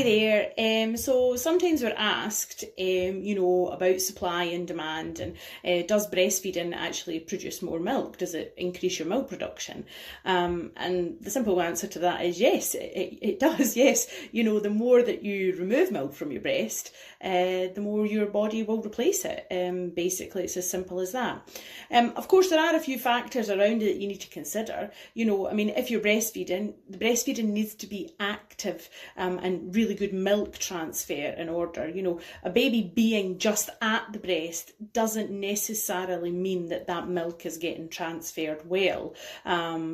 there. So sometimes we're asked, about supply and demand, and does breastfeeding actually produce more milk? Does it increase your milk production? And the simple answer to that is yes, it does. Yes, the more that you remove milk from your breast, the more your body will replace it. Basically, it's as simple as that. Of course, there are a few factors around it that you need to consider. If you're breastfeeding, the breastfeeding needs to be active and really good milk transfer in order. A baby being just at the breast doesn't necessarily mean that that milk is getting transferred well.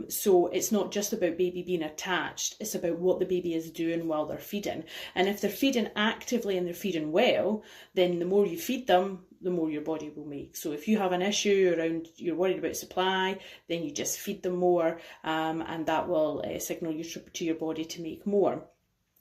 So it's not just about baby being attached, it's about what the baby is doing while they're feeding. And if they're feeding actively and they're feeding well, then the more you feed them, the more your body will make. So if you have an issue around, you're worried about supply, then you just feed them more, and that will signal to your body to make more.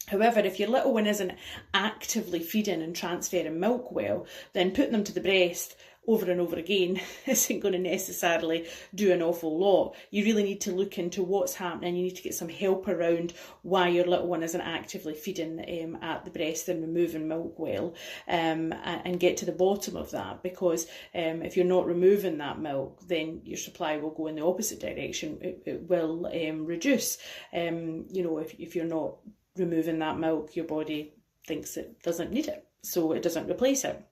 However, if your little one isn't actively feeding and transferring milk well, then putting them to the breast over and over again isn't going to necessarily do an awful lot. You really need to look into what's happening. You need to get some help around why your little one isn't actively feeding at the breast and removing milk well, and get to the bottom of that, because if you're not removing that milk, then your supply will go in the opposite direction. It will reduce. If you're not removing that milk, your body thinks it doesn't need it, so it doesn't replace it.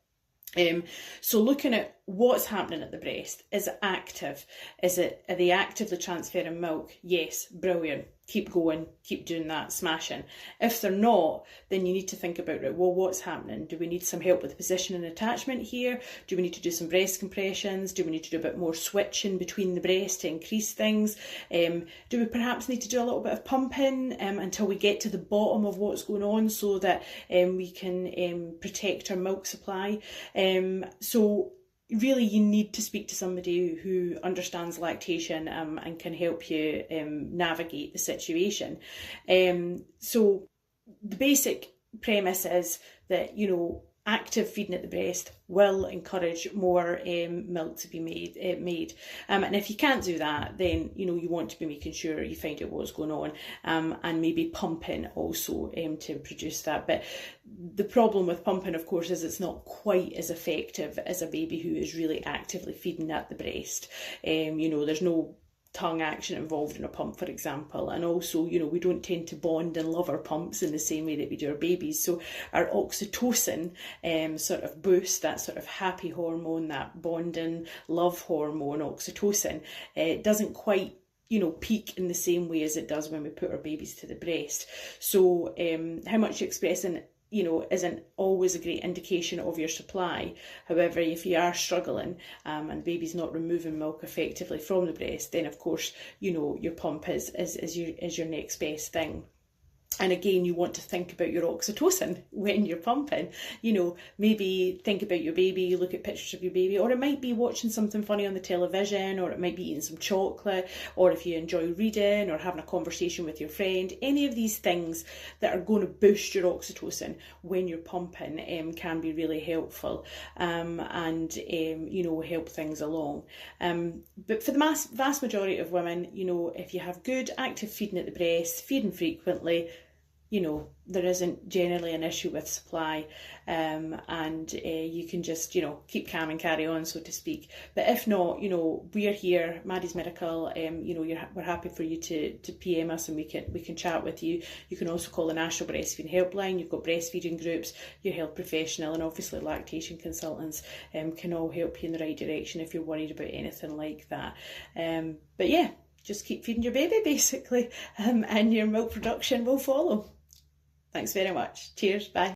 So looking at what's happening at the breast, is it active? Are they actively transferring milk? Yes, brilliant. Keep going, keep doing that, smashing. If they're not, then you need to think about, right, well, what's happening? Do we need some help with position and attachment here? Do we need to do some breast compressions? Do we need to do a bit more switching between the breast to increase things? Do we perhaps need to do a little bit of pumping until we get to the bottom of what's going on, so that we can protect our milk supply? So really, you need to speak to somebody who understands lactation and can help you navigate the situation. So the basic premise is that, active feeding at the breast will encourage more milk to be made. And if you can't do that, then you want to be making sure you find out what's going on, and maybe pumping also to produce that. But the problem with pumping, of course, is it's not quite as effective as a baby who is really actively feeding at the breast. There's no tongue action involved in a pump, for example, and also we don't tend to bond and love our pumps in the same way that we do our babies. So our oxytocin sort of boost, that sort of happy hormone, that bonding love hormone, oxytocin, it doesn't quite peak in the same way as it does when we put our babies to the breast. So how much you're expressing isn't always a great indication of your supply. However, if you are struggling and baby's not removing milk effectively from the breast, then of course your pump is your next best thing. And again, you want to think about your oxytocin when you're pumping. Maybe think about your baby, look at pictures of your baby, or it might be watching something funny on the television, or it might be eating some chocolate, or if you enjoy reading or having a conversation with your friend. Any of these things that are going to boost your oxytocin when you're pumping can be really helpful, and help things along. But for the vast majority of women, if you have good active feeding at the breast, feeding frequently, there isn't generally an issue with supply, and you can just, keep calm and carry on, so to speak. But if not, we're here, Maddie's Medical, we're happy for you to PM us, and we can chat with you. You can also call the National Breastfeeding Helpline. You've got breastfeeding groups, your health professional, and obviously lactation consultants can all help you in the right direction if you're worried about anything like that. But yeah, just keep feeding your baby, basically, and your milk production will follow. Thanks very much. Cheers. Bye.